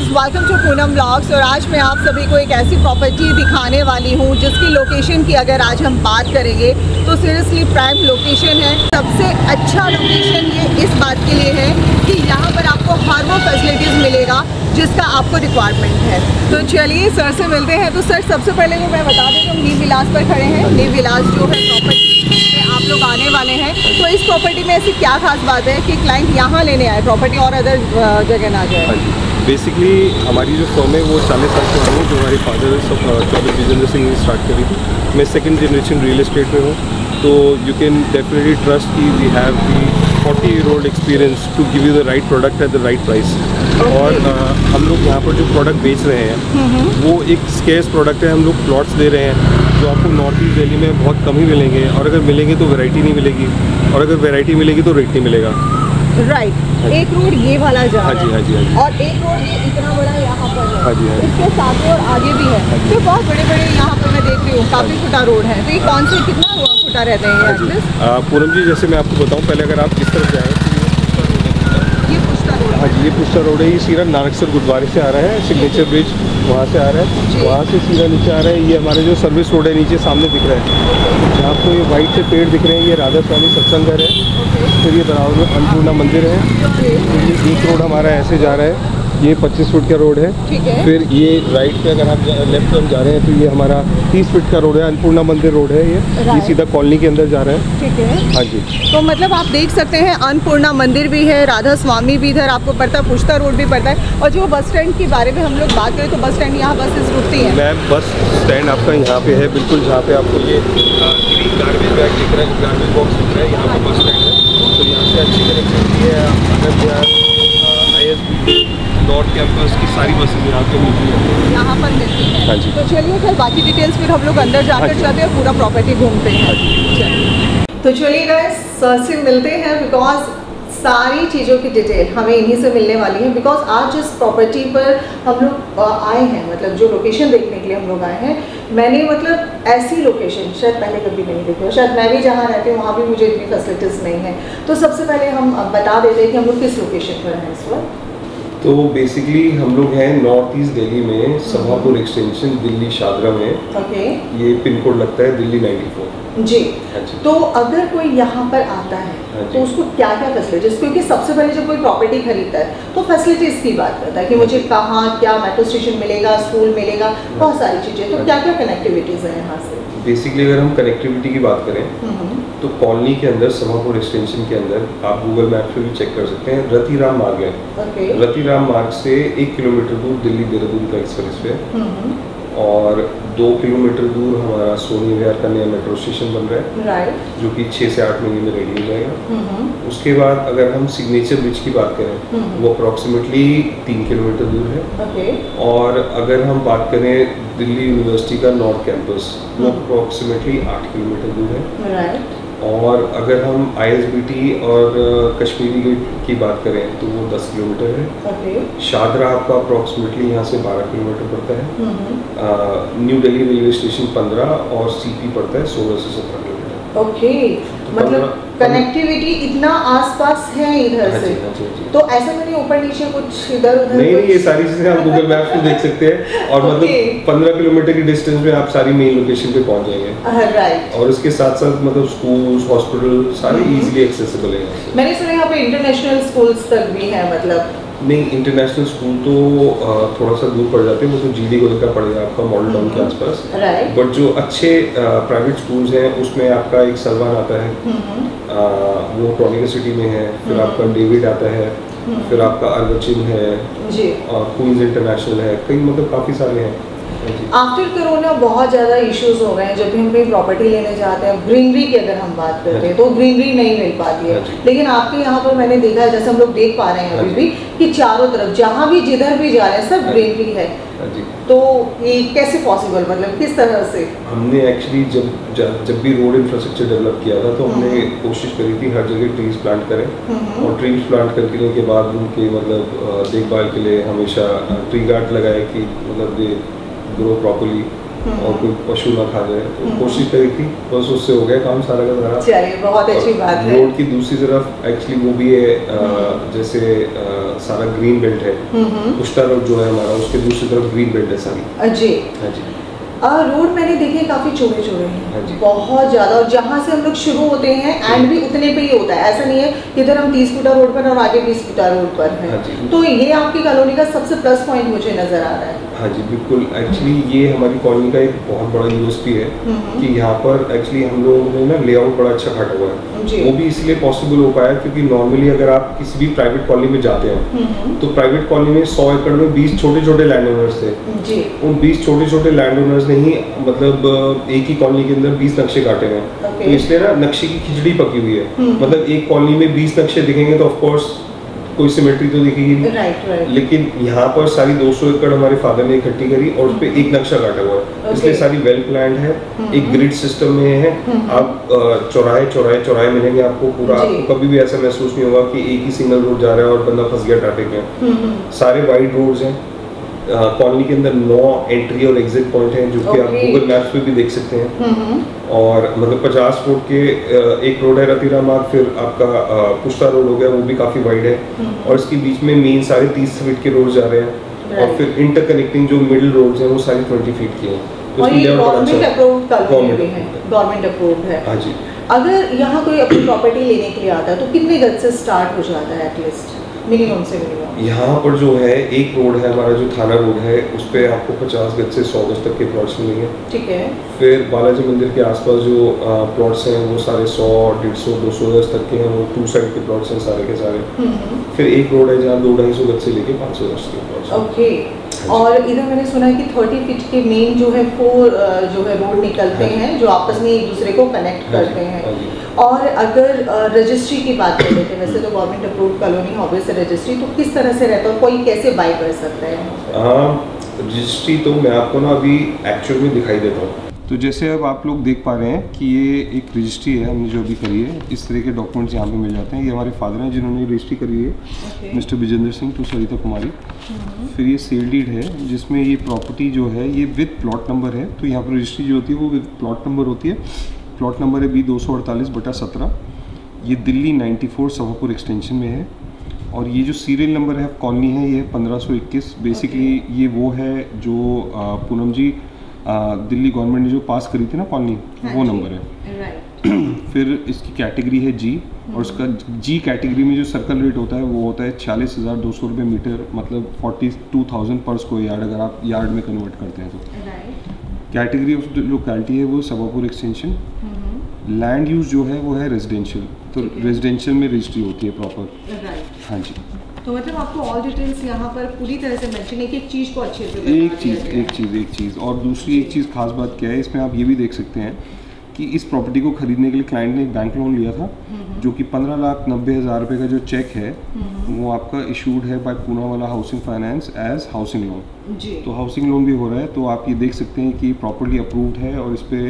Welcome to Poonam vlogs. और आज मैं आप सभी को एक ऐसी प्रॉपर्टी दिखाने वाली हूँ जिसकी लोकेशन की अगर आज हम बात करेंगे तो सीरियसली प्राइम लोकेशन है। सबसे अच्छा लोकेशन ये इस बात के लिए है कि यहाँ पर आपको हर वो फैसिलिटीज़ मिलेगा जिसका आपको रिक्वायरमेंट है। तो चलिए सर से मिलते हैं। तो सर सबसे पहले वो मैं बता दें, हम न्यू विलास पर खड़े हैं। न्यू विलास जो है प्रॉपर्टी में आप लोग आने वाले हैं, तो इस प्रॉपर्टी में ऐसी क्या खास बात है कि क्लाइंट यहाँ लेने आए प्रॉपर्टी और अदर जगह ना जाए? बेसिकली हमारी जो फर्म है वो 40 साल पुरानी है, जो हमारे फादर 24 जनवरी से ही स्टार्ट करी थी। मैं सेकंड जनरेशन रियल एस्टेट में हूँ, तो यू कैन डेफिनेटली ट्रस्ट कि we have the 40-year-old experience to give you the right product at the right price. और हम लोग यहाँ पर जो प्रोडक्ट बेच रहे हैं वो एक स्केर्स प्रोडक्ट है। हम लोग प्लॉट्स दे रहे हैं जो आपको नॉर्थ ईस्ट दिल्ली में बहुत कम ही मिलेंगे, और अगर मिलेंगे तो वैरायटी नहीं मिलेगी, और अगर वैरायटी मिलेगी तो रेट नहीं मिलेगा। राइट। एक रोड ये वाला जा रहा है, हाँ जी, और एक रोड ये इतना बड़ा यहाँ पर है। हाँ जी, इसके साथ और आगे भी है। तो बहुत बड़े बड़े यहाँ पर मैं देख रही हूँ काफ़ी फुटा रोड है। तो ये कौन से कितना फुटा रहते हैं? पूनम जी, जैसे मैं आपको बताऊँ, पहले अगर आप इस तरफ जाएँ, ये पुश्ता रोड। हाँ जी, ये पुश्ता रोड है। ये सीधा नानकसर गुरुद्वारे से आ रहा है, सिग्नेचर ब्रिज वहाँ से आ रहा है, वहाँ से सीधा नीचे आ रहा है। ये हमारे जो सर्विस रोड है नीचे सामने दिख रहा है, जहाँ आपको ये वाइट से पेड़ दिख रहे हैं, ये राधा स्वामी सत्संग घर है। फिर ये बराबर में अन्नपूर्णा मंदिर है। फिर ये एक रोड हमारा ऐसे जा रहा है, ये 25 फुट का रोड है। फिर ये राइट पे अगर आप लेफ्ट में जा रहे हैं तो ये हमारा 30 फुट का रोड है, अन्नपूर्णा मंदिर रोड है। ये सीधा कॉलोनी के अंदर जा रहा है। ठीक है। हाँ जी। तो मतलब आप देख सकते हैं अन्नपूर्णा मंदिर भी है, राधा स्वामी भी इधर आपको पड़ता है, पुश्ता रोड भी पड़ता है। और जो बस स्टैंड के बारे में हम लोग बात करें तो बस स्टैंड यहाँ बसेस रुकती हैं। मैम, बस स्टैंड आपका यहाँ पे है, बिल्कुल जहाँ पे आपको ये ग्रीन गार्बेज बैग दिख रहा है, गार्बेज बॉक्स दिख रहा है, यहाँ पे बस स्टैंड है। तो यहाँ से अच्छी कनेक्टिविटी है। Anand Vihar, ISBT, north campus की सारी बसें यहाँ पे मिलती है, यहाँ पर मिलती है। हाँ जी। तो चलिए सर, बाकी डिटेल्स फिर हम लोग अंदर जाकर चलते हैं, पूरा प्रॉपर्टी घूमते हैं। तो चलिए गाइस, सर से मिलते हैं बिकॉज सारी चीज़ों की डिटेल हमें इन्हीं से मिलने वाली है। बिकॉज आज जिस प्रॉपर्टी पर हम लोग आए हैं, मतलब जो लोकेशन देखने के लिए हम लोग आए हैं, मैंने मतलब ऐसी लोकेशन शायद पहले कभी नहीं देखी है। शायद मैं भी जहाँ रहती हूँ वहाँ भी मुझे इतनी फैसिलिटीज़ नहीं है। तो सबसे पहले हम बता देते हैं कि हम लोग किस लोकेशन पर हैं इस वक्त। तो बेसिकली हम लोग हैं नॉर्थ ईस्ट दिल्ली में, सभापुर एक्सटेंशन, दिल्ली शादरा में। ओके। ये पिन कोड लगता है दिल्ली 94 जी। हाँ जी। तो अगर कोई यहाँ पर आता है तो उसको क्या क्या फैसिलिटीज, क्योंकि सबसे पहले जब कोई प्रॉपर्टी खरीदता है तो फैसिलिटीज की बात करता है कि मुझे कहाँ क्या मेट्रो स्टेशन मिलेगा, स्कूल मिलेगा, बहुत सारी चीज़ें। तो क्या क्या कनेक्टिविटीज़ है यहाँ से? बेसिकली अगर हम कनेक्टिविटी की बात करें तो कॉलोनी के अंदर, समापुर एक्सटेंशन के अंदर, आप गूगल मैप पे भी चेक कर सकते हैं, रतिराम मार्ग है। रतिराम मार्ग से 1 किलोमीटर दूर दिल्ली देहरादून का एक्सप्रेस वे, और 2 किलोमीटर दूर हमारा सोनी विहार का नया मेट्रो स्टेशन बन रहा है, जो कि 6 से 8 महीने में रेडी हो जाएगा। उसके बाद अगर हम सिग्नेचर ब्रिज की बात करें, वो अप्रॉक्सीमेटली 3 किलोमीटर दूर है। और अगर हम बात करें दिल्ली यूनिवर्सिटी का नॉर्थ कैंपस, वो अप्रॉक्सीमेटली 8 किलोमीटर दूर है। और अगर हम ISBT और कश्मीरी गेट की बात करें तो वो 10 किलोमीटर है। शादरा आपका अप्रॉक्सीमेटली यहाँ से 12 किलोमीटर पड़ता है। न्यू दिल्ली रेलवे स्टेशन 15 और CP पड़ता है 16 से 17 किलोमीटर। ओके। मतलब कनेक्टिविटी इतना आसपास है इधर से। तो ऐसा नहीं ऊपर नीचे कुछ इधर उधर? नहीं, ये सारी चीजें आप गूगल मैप पे देख सकते हैं, और मतलब 15 किलोमीटर की डिस्टेंस में आप सारी मेन लोकेशन पे पहुंच जाएंगे। राइट। और इसके साथ साथ मतलब स्कूल्स, हॉस्पिटल सारे इजीली एक्सेसिबल है। मैंने सुना यहाँ पे इंटरनेशनल स्कूल्स तक भी है। मतलब नहीं, इंटरनेशनल स्कूल तो थोड़ा सा दूर पड़ जाते हैं, वो तो GD गोयल का पड़ेगा आपका मॉडल टाउन के आसपास। बट जो अच्छे प्राइवेट स्कूल्स हैं उसमें आपका एक सलमान आता है, वो टॉनिका सिटी में है। फिर आपका डेविड आता है, फिर आपका अर्वचिन है, क्वींस इंटरनेशनल है, कई मतलब काफ़ी सारे हैं। आफ्टर कोरोना बहुत ज़्यादा इश्यूज हो गए हैं। जब भी हम कहीं प्रॉपर्टी लेने जाते हैं, ग्रीनरी की अगर हम बात करते हैं तो ग्रीनरी नहीं मिल पाती है। लेकिन आपके यहाँ पर मैंने देखा है, जैसे हम लोग देख पा रहे हैं अभी भी, कि चारों तरफ जहाँ भी जिधर भी जा रहे हैं सब ग्रीनरी है। तो ये कैसे पॉसिबल, मतलब किस तरह से? हमने एक्चुअली जब भी रोड इंफ्रास्ट्रक्चर डेवलप किया था तो हमने कोशिश करी थी हर जगह ट्रीज प्लांट करें, और ट्रीज प्लांट करने के बाद उनके मतलब देखभाल के लिए हमेशा ट्री गार्ड लगाए कि मतलब ग्रो प्रॉपर्ली। और कोई पशु ना खा जाए, तो कोशिश करी थी, बस उससे हो गया काम सारा का सारा। चलिए बहुत अच्छी बात है। रोड की दूसरी तरफ एक्चुअली वो भी है, जैसे सारा ग्रीन बेल्ट है, पुष्टा रोड जो है हमारा, उसके दूसरी तरफ ग्रीन बेल्ट है सारी। जी हाँ जी। रोड मैंने देखे काफी चौड़े चौड़े हैं। हाँ जी। बहुत ज्यादा, और जहाँ से हम लोग शुरू होते हैं एंड भी उतने पे ही होता है, ऐसा नहीं है कि इधर हम 30 फुटा रोड पर और आगे 20 फुटा रोड पर है। हाँ जी। तो ये आपकी कॉलोनी का सबसे प्लस पॉइंट मुझे नजर आ रहा है। हाँ जी बिल्कुल, एक्चुअली ये हमारी कॉलोनी का एक बहुत बड़ा यूएसपी है कि यहाँ पर एक्चुअली हम लोगों ने ना लेआउट बड़ा अच्छा काटा हुआ है। वो भी इसलिए पॉसिबल हो पाया क्योंकि नॉर्मली अगर आप किसी भी प्राइवेट कॉलोनी में जाते हैं तो प्राइवेट कॉलोनी में 100 एकड़ में 20 छोटे छोटे लैंड ओनर्स थे जी। उन 20 छोटे छोटे लैंड ओनर्स ने ही मतलब एक ही कॉलोनी के अंदर 20 नक्शे काटे हैं। तो इसलिए ना नक्शे की खिचड़ी पकी हुई है। मतलब एक कॉलोनी में 20 नक्शे दिखेंगे तो ऑफकोर्स कोई सिमेट्री तो दिखेगी नहीं। राइट। लेकिन यहाँ पर सारी 200 एकड़ हमारे फादर ने इकट्ठी करी और उस पर एक नक्शा काटा हुआ है। इसलिए सारी वेल प्लान्ड है, एक ग्रिड सिस्टम में है। आप चौराहे चौराहे चौराहे मिलेंगे आपको, पूरा आपको कभी भी ऐसा महसूस नहीं होगा कि एक ही सिंगल रोड जा रहा है और बंदा फंस गया ट्रैफिक में। सारे वाइड रोड्स हैं। कॉलोनी के अंदर 9 एंट्री और एग्जिट पॉइंट हैं जो कि आप गूगल मैप्स पे भी देख सकते हैं। और मतलब 50 फुट के एक रोड है रतीराम मार्ग, फिर आपका पुष्टा रोड हो गया, वो भी काफी वाइड है। और इसके बीच में मेन सारे 30 फीट के रोड जा रहे हैं और फिर इंटरकनेक्टिंग जो मिडिल रोड्स हैं वो सारी 20 फीट की हैं। और ये गवर्नमेंट अप्रूव्ड कॉलोनी है, गवर्नमेंट अप्रूव्ड है। हाँ जी। अगर यहाँ कोई अपनी प्रॉपर्टी लेने के लिए आता है तो कितने गज से स्टार्ट हो जाता है एटलीस्ट, मिनिमम से मिनिमम? यहाँ पर जो है एक रोड है हमारा जो थाना रोड है, उस पे आपको 50 गज से 100 गज तक के प्लॉट्स मिलेंगे। ठीक है। फिर बालाजी मंदिर के आसपास जो प्लॉट्स हैं वो सारे 100, 150, 200 गज तक के हैं, वो 2 साइड के प्लॉट्स हैं सारे के सारे। फिर एक रोड है जहाँ 200-250 गज से लेके 500 गज के प्लॉट्स। ओके। और इधर मैंने सुना है कि 30 फीट के मेन जो है 4 जो है रोड निकलते हैं जो आपस में एक दूसरे को कनेक्ट करते हैं। और अगर रजिस्ट्री की बात कर लेते हैं, वैसे तो government approved colony obvious registry, तो किस तरह से रहता है, कोई कैसे बाय कर सकता है? रजिस्ट्री तो मैं आपको ना अभी एक्चुअल में दिखाई देता हूँ। तो जैसे अब आप लोग देख पा रहे हैं कि ये एक रजिस्ट्री है हमने जो अभी करी है, इस तरह के डॉक्यूमेंट्स यहाँ पे मिल जाते हैं। ये हमारे फादर हैं जिन्होंने रजिस्ट्री करी है, मिस्टर विजेंद्र सिंह टू सरिता कुमारी। फिर ये सेल डीड है जिसमें ये प्रॉपर्टी जो है ये विद प्लॉट नंबर है। तो यहाँ पर रजिस्ट्री जो होती है वो विद प्लॉट नंबर होती है। प्लॉट नंबर है B248/17। ये दिल्ली 94 सभापुर एक्सटेंशन में है। और ये जो सीरियल नंबर है कॉलोनी है ये 1521। बेसिकली ये वो है जो पूनम जी दिल्ली गवर्नमेंट ने जो पास करी थी ना कॉलोनी, वो नंबर है। फिर इसकी कैटेगरी है जी, और उसका जी कैटेगरी में जो सर्कल रेट होता है वो होता है 46,200 रुपये मीटर, मतलब 42,000 पर स्क्वायर यार्ड अगर आप यार्ड में कन्वर्ट करते हैं तो। कैटेगरी ऑफ लोकेलिटी है वो सभापुर एक्सटेंशन। लैंड यूज जो है वो है रेजिडेंशियल, तो रेजिडेंशियल में रजिस्ट्री होती है प्रॉपर। हाँ जी। तो मतलब आपको ऑल डिटेल्स यहाँ पर पूरी तरह से मेंशन, एक चीज़ को अच्छे से एक चीज़ और दूसरी एक चीज़ खास बात क्या है इसमें आप ये भी देख सकते हैं कि इस प्रॉपर्टी को खरीदने के लिए क्लाइंट ने एक बैंक लोन लिया था जो कि 15,90,000 रुपये का जो चेक है वो आपका इशूड है by Poonawalla housing finance as housing loan. तो हाउसिंग लोन भी हो रहा है, तो आप ये देख सकते हैं कि प्रॉपर्टी अप्रूव्ड है और इस पर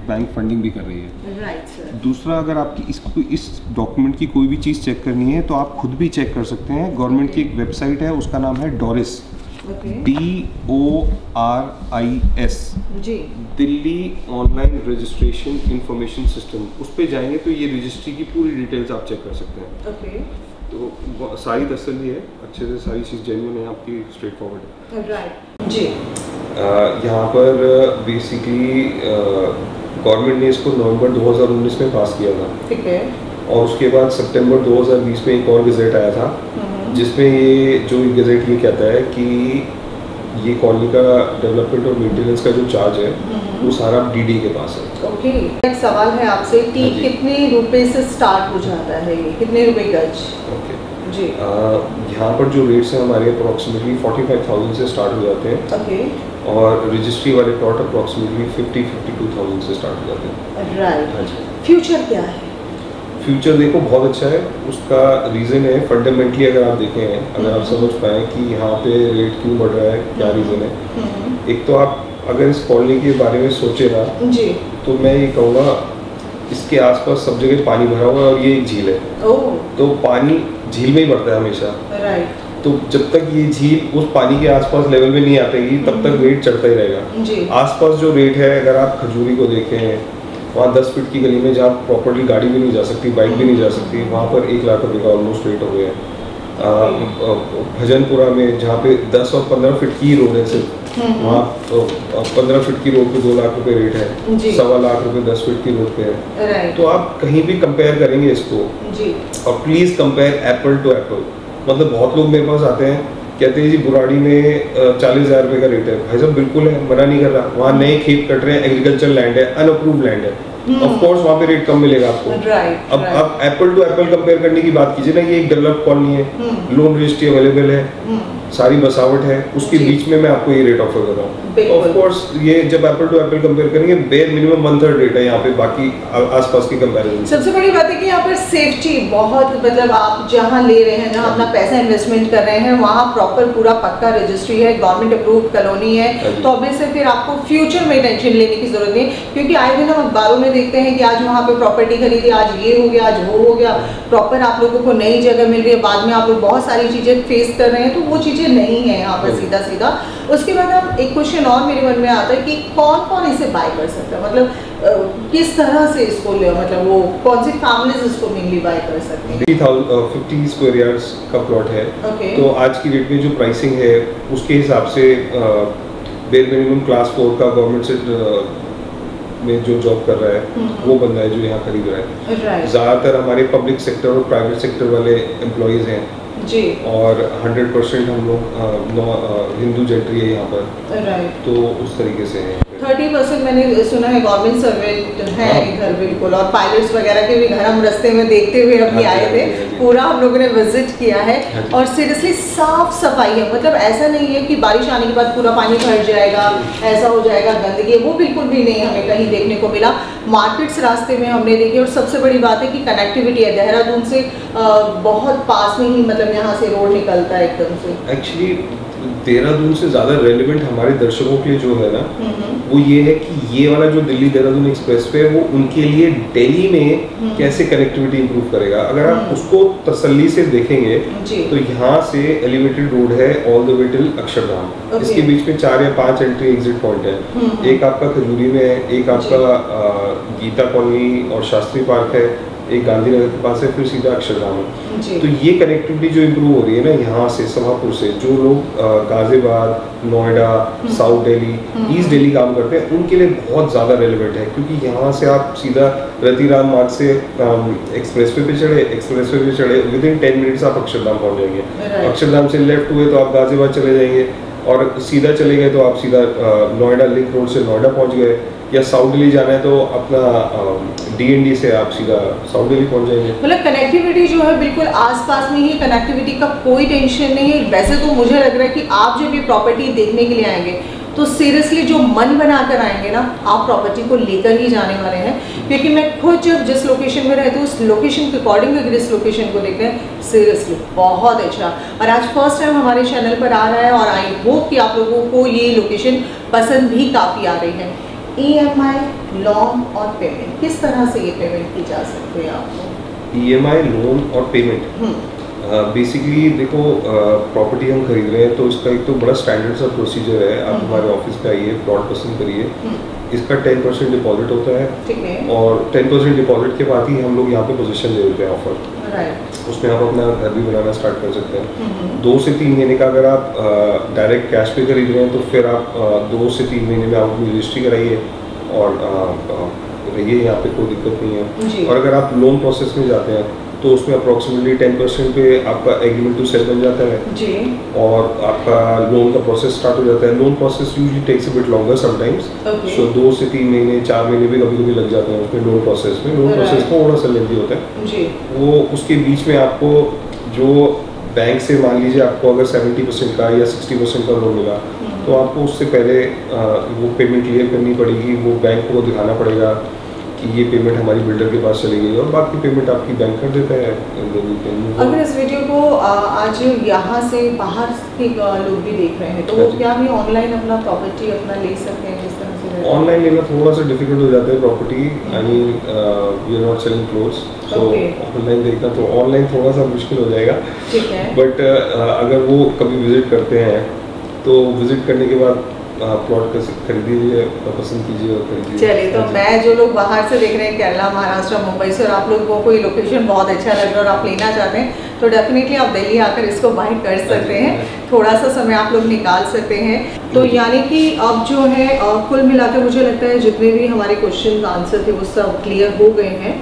बैंक फंडिंग भी कर रही है। Right sir. दूसरा, अगर आपकी इस डॉक्यूमेंट की कोई भी चीज़ चेक करनी है तो आप खुद भी चेक कर सकते हैं। गवर्नमेंट की एक वेबसाइट है, उसका नाम है Doris, DORIS, Delhi online registration information system. उस पर जाएंगे तो ये रजिस्ट्री की पूरी डिटेल्स आप चेक कर सकते हैं। तो सारी तसल्ली है, अच्छे से सारी चीज़ जेन्युइन है, आपकी स्ट्रेट फॉरवर्ड है। राइट जी। यहाँ पर बेसिकली गवर्नमेंट ने इसको नवंबर 2019 में पास किया था। ठीक है। और उसके बाद सितंबर 2020 में एक और गज़ेट आया था जिसमें ये जो गज़ेट ये कहता है कि ये कॉलोनी का डेवलपमेंट और मेंटेनेंस का जो चार्ज है वो सारा डीडी के पास है। ओके। एक सवाल है आपसे कि कितने रुपए से स्टार्ट हो जाता है ये, कितने रुपए गज? ओके जी। यहाँ पर जो रेट्स हैं हमारे अप्रॉक्सीमेटली 45,000 से स्टार्ट हो जाते हैं। ओके। और रजिस्ट्री वाले प्लॉट अप्रॉक्सीमेटली 50-52,000 से स्टार्ट हो जाते हैं। राइट। फ्यूचर क्या है? फ्यूचर देखो बहुत अच्छा है। उसका रीज़न है फंडामेंटली, अगर आप देखें, अगर आप समझ पाएँ कि यहाँ पे रेट क्यों बढ़ रहा है, क्या रीज़न है। एक तो आप अगर इस कॉलोनी के बारे में सोचे ना जी, तो मैं ये कहूँगा इसके आसपास सब जगह पानी भरा हुआ है और ये एक झील है। तो पानी झील में ही भरता है हमेशा। राइट। तो जब तक ये झील उस पानी के आसपास लेवल में नहीं आतेगी तब तक रेट चढ़ता ही रहेगा। आसपास जो रेट है, अगर आप खजूरी को देखें, वहाँ 10 फीट की गली में जहाँ प्रॉपर्ली गाड़ी भी नहीं जा सकती, बाइक भी नहीं जा सकती, वहाँ पर 1 लाख रुपए का ऑलमोस्ट रेट हो गया है। भजनपुरा में जहाँ पे 10 और 15 फीट की रोड है सिर्फ, वहाँ 15 फीट की रोड पे 2 लाख रुपए रेट है, 1.25 लाख रुपए 10 फीट की रोड पे है। तो आप कहीं भी कंपेयर करेंगे इसको, और please compare apple to apple. मतलब बहुत लोग मेरे पास आते हैं, कहते हैं जी बुराड़ी में 40,000 रुपए का रेट है। भाई साहब बिल्कुल है, मना नहीं कर रहा, वहाँ नए खेत कट रहे हैं, एग्रीकल्चर लैंड है, अनअप्रूव्ड लैंड है, ऑफ कोर्स वहाँ पे रेट कम मिलेगा आपको। अब आप एप्पल टू एप्पल कंपेयर करने की बात कीजिए ना, ये एक डेवलप्ड कॉलोनी है, लोन रजिस्ट्री अवेलेबल है, सारी बसावट है, उसके बीच में मैं आपको ये रेट ऑफर कर रहा हूँ। ऑफ कोर्स ये जब एप्पल टू एप्पल कंपेयर करेंगे, बेयर मिनिमम 1/3 रेट है यहाँ पे बाकी आसपास की कंपैरिजन। सबसे बड़ी बात है कि यहाँ पर सेफ्टी बहुत, मतलब आप जहाँ ले रहे हैं, जहाँ अपना पैसा इन्वेस्टमेंट कर रहे हैं, वहाँ प्रॉपर पूरा पक्का रजिस्ट्री है, गवर्नमेंट अप्रूव्ड कॉलोनी है, तो ऑब्वियसली फिर आपको फ्यूचर में टेंशन लेने की जरूरत नहीं, क्योंकि आए दिन हम अखबारों में देखते हैं कि आज वहाँ पे प्रॉपर्टी खरीदी, आज ये हो गया, आज वो हो गया, प्रॉपर आप लोगों को नई जगह मिल रही है, बाद में आप लोग बहुत सारी चीजें फेस कर रहे हैं, तो वो चीजें नहीं है यहाँ पर सीधा सीधा। उसके बाद अब एक क्वेश्चन और मेरे मन में आता है कि कौन कौन इसे बाय कर सकता है, मतलब किस तरह से इसको ले, मतलब वो कौन सी फैमिलीज इसको मेनली बाय कर सकते हैं। 50 स्क्वायर यार्ड्स का प्लॉट है, तो आज की डेट में जो प्राइसिंग है उसके हिसाब से बेयर मिनिमम क्लास 4 का गवर्नमेंट से में जो जॉब कर रहा है वो बंदा है जो यहाँ खरीद रहा है। ज़्यादातर हमारे पब्लिक सेक्टर और प्राइवेट सेक्टर वाले एम्प्लॉयज़ हैं जी, और 100% हम लोग हिंदू जेंट्री है यहाँ पर, तो उस तरीके से है। 30% मैंने सुना है गवर्नमेंट सर्वेंट है इधर बिल्कुल, और पायलट्स वगैरह के भी घर हम रास्ते में देखते हुए अभी आए थे, पूरा हम लोगों ने विजिट किया है, और सीरियसली साफ सफाई है, मतलब ऐसा नहीं है कि बारिश आने के बाद पूरा पानी भर जाएगा, ऐसा हो जाएगा, गंदगी, वो बिल्कुल भी नहीं हमें कहीं देखने को मिला। मार्केट्स रास्ते में हमने देखे, और सबसे बड़ी बात है कि कनेक्टिविटी है, देहरादून से बहुत पास में ही, मतलब यहाँ से रोड निकलता है एकदम से। एक्चुअली देहरादून से ज़्यादा रेलिवेंट हमारे दर्शकों के लिए जो है ना, वो ये है कि ये वाला जो दिल्ली देहरादून एक्सप्रेसवे है वो उनके लिए दिल्ली में कैसे कनेक्टिविटी इंप्रूव करेगा। अगर आप उसको तसल्ली से देखेंगे तो यहाँ से एलिवेटेड रोड है all the way till Akshardham, इसके बीच में 4 या 5 एंट्री एग्जिट पॉइंट है। एक आपका खजूरी में है, एक आपका गीता कॉलोनी और शास्त्री पार्क है, एक गांधीनगर के पास है, फिर सीधा अक्षरधाम है। तो ये कनेक्टिविटी जो इम्प्रूव हो रही है ना यहाँ से समापुर से, जो लोग गाजियाबाद, नोएडा, साउथ दिल्ली, ईस्ट दिल्ली काम करते हैं, उनके लिए बहुत ज़्यादा रेलिवेंट है, क्योंकि यहाँ से आप सीधा रतिराम मार्ग से एक्सप्रेसवे पे चढ़े विदिन 10 मिनट्स आप अक्षरधाम पहुँच जाएंगे। अक्षरधाम से लेफ्ट हुए तो आप गाजियाबाद चले जाएंगे, और सीधा चले गए तो आप सीधा नोएडा लिंक रोड से नोएडा पहुँच गए, या साउथ दिल्ली जाना है तो अपना DND से आप सीधा साउथ दिल्ली पहुंच जाएंगे। मतलब कनेक्टिविटी जो है बिल्कुल आसपास में ही, कनेक्टिविटी का कोई टेंशन नहीं है। वैसे तो मुझे लग रहा है कि आप जब ये प्रॉपर्टी देखने के लिए आएंगे तो सीरियसली जो मन बनाकर आएंगे ना, आप प्रॉपर्टी को लेकर ही जाने वाले हैं, क्योंकि मैं खुद जब जिस लोकेशन में रहती हूँ उस लोकेशन के अकॉर्डिंग अगर इस लोकेशन को देखते हैं, सीरियसली बहुत अच्छा। और आज फर्स्ट टाइम हमारे चैनल पर आ रहा है, और आई होप कि आप लोगों को ये लोकेशन पसंद भी काफ़ी आ रही है। EMI, लोन और पेमेंट, किस तरह से ये पेमेंट की जा सकती है आपको? EMI, लोन और पेमेंट बेसिकली देखो, प्रॉपर्टी हम खरीद रहे हैं तो इसका एक तो बड़ा स्टैंडर्ड सा प्रोसीजर है। आप हमारे ऑफिस पे आइए, प्लॉट पसंद करिए, इसका 10% डिपॉजिट होता है, और 10% डिपॉजिट के बाद ही हम लोग यहाँ पे पोजीशन दे देते हैं ऑफर। उसमें आप अपना घर भी बनाना स्टार्ट कर सकते हैं। 2 से 3 महीने का अगर आप डायरेक्ट कैश पे खरीद रहे हैं तो फिर आप 2 से 3 महीने में आप अपनी रजिस्ट्री कराइए और रहिए, यहाँ पे कोई दिक्कत नहीं है। और अगर आप लोन प्रोसेस में जाते हैं तो उसमें अप्रोक्सीमेटली 10% पे आपका एग्रीमेंट टू सेल बन जाता है जी, और आपका लोन का प्रोसेस स्टार्ट हो जाता है। Loan process usually takes a bit longer sometimes, so 2 से 3 महीने 4 महीने भी कभी लग जाते हैं उसमें लोन प्रोसेस में। लोन प्रोसेस थोड़ा सा लेंथी होता है जी। वो उसके बीच में आपको जो बैंक से मान लीजिए आपको अगर 70% का या 60% का लोन मिला तो आपको उससे पहले वो पेमेंट क्लियर करनी पड़ेगी। वो बैंक को दिखाना पड़ेगा कि कि ये पेमेंट हमारी बिल्डर के पास चली गई और बाकी पेमेंट आपकी बैंक कर देता है। अगर इस वीडियो को आज यहाँ से बाहर के लोग भी देख रहे हैं तो वो क्या भी ऑनलाइन अपना प्रॉपर्टी अपना ले सकते हैं? जिस तरह से ऑनलाइन लेना थोड़ा सा डिफिकल्ट हो जाता है property, I mean we are not selling clothes, so online देखना तो ऑनलाइन थोड़ा सा मुश्किल हो जाएगा। ठीक है, बट अगर वो कभी विजिट करते हैं तो विजिट करने के बाद प्लॉट खरीदिए, पसंद कीजिए और खरीदिए। चलिए, तो मैं जो लोग बाहर से देख रहे हैं केरला, महाराष्ट्र, मुंबई से, और आप लोगों को कोई लोकेशन बहुत अच्छा लग रहा है और आप लेना चाहते हैं तो डेफिनेटली आप दिल्ली आकर इसको बाय कर सकते हैं। थोड़ा सा समय आप लोग निकाल सकते हैं। तो यानी कि अब जो है कुल मिलाकर मुझे लगता है जितने भी हमारे क्वेश्चन आंसर थे वो सब क्लियर हो गए हैं।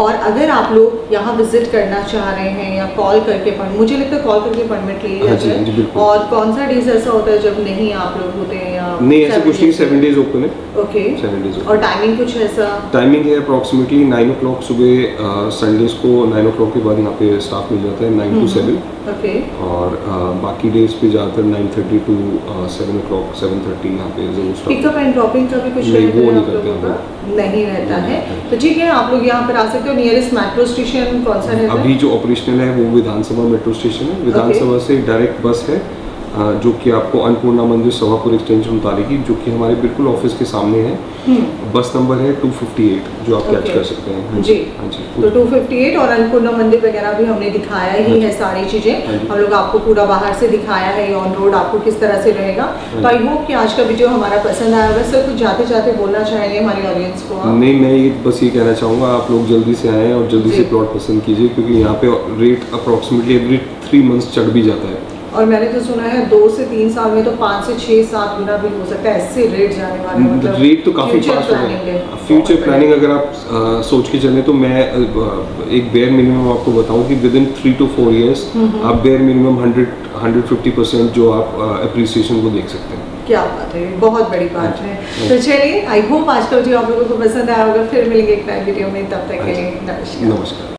और अगर आप लोग यहाँ विजिट करना चाह रहे हैं या कॉल करके मुझे लगता है कॉल करके अपॉइंटमेंट ली जाती है। और कौन सा डेज ऐसा होता है जब नहीं आप लोग होते हैं? या नहीं, ऐसा कुछ नहीं, 7 डेज ओपन है। Okay, 7 days. और टाइमिंग कुछ ऐसा? टाइमिंग है अप्रॉक्सीमेटली 9 o'clock सुबह, संडेज को 9 o'clock के बाद यहाँ पे स्टाफ मिल जाता है 9 to 7। ओके, और बाकी डेज पे ज़्यादातर 9:30 to 7 o'clock 7:30 यहाँ पे जरूर स्टाफ। पिकअप एंड ड्रॉपिंग का भी कुछ नहीं रहता है। तो ठीक है, आप लोग यहाँ पर आ सकते हो। नियरेस्ट मेट्रो स्टेशन कौन सा है? अभी जो ऑपरेशनल है वो विधानसभा मेट्रो स्टेशन है। विधानसभा से डायरेक्ट बस है जो कि आपको अन्नपूर्णा मंदिर सभापुर एक्सटेंशन उतारेगी, जो कि हमारे बिल्कुल ऑफिस के सामने है। बस नंबर है 258 जो आप कैच कर सकते हैं। जी, हाँ जी। तो 258 और अन्नपूर्णा मंदिर वगैरह भी हमने दिखाया ही है, सारी चीज़ें हम लोग आपको पूरा बाहर से दिखाया है, ऑन रोड आपको किस तरह से रहेगा। तो आई होप कि आज का वीडियो हमारा पसंद आया। वैसे कुछ जाते जाते बोलना चाहेंगे हमारी ऑडियंस को? नहीं, मैं ये बस ये कहना चाहूँगा आप लोग जल्दी से आएँ और जल्दी से प्लॉट पसंद कीजिए, क्योंकि यहाँ पे रेट अप्रॉक्सीमेटली एवरी 3 months चढ़ भी जाता है। और मैंने तो सुना है 2 से 3 साल में तो 5 से 6, 7 गुना भी हो सकता है, ऐसे रेट जाने वाले। मतलब रेट तो काफ़ी फास्ट हो गए। फ्यूचर प्लानिंग अगर आप सोच के चलें तो मैं एक बेयर मिनिमम आपको बताऊं कि विद इन 3 to 4 years आप बेयर मिनिमम 150% जो आप अप्रिसिएशन को देख सकते हैं। क्या बात है, बहुत बड़ी बात है। तो चलिए, आई होप आज का वीडियो आप लोगों को पसंद आया होगा। फिर मिलेंगे एक नए वीडियो में, तब तक के लिए नमस्कार।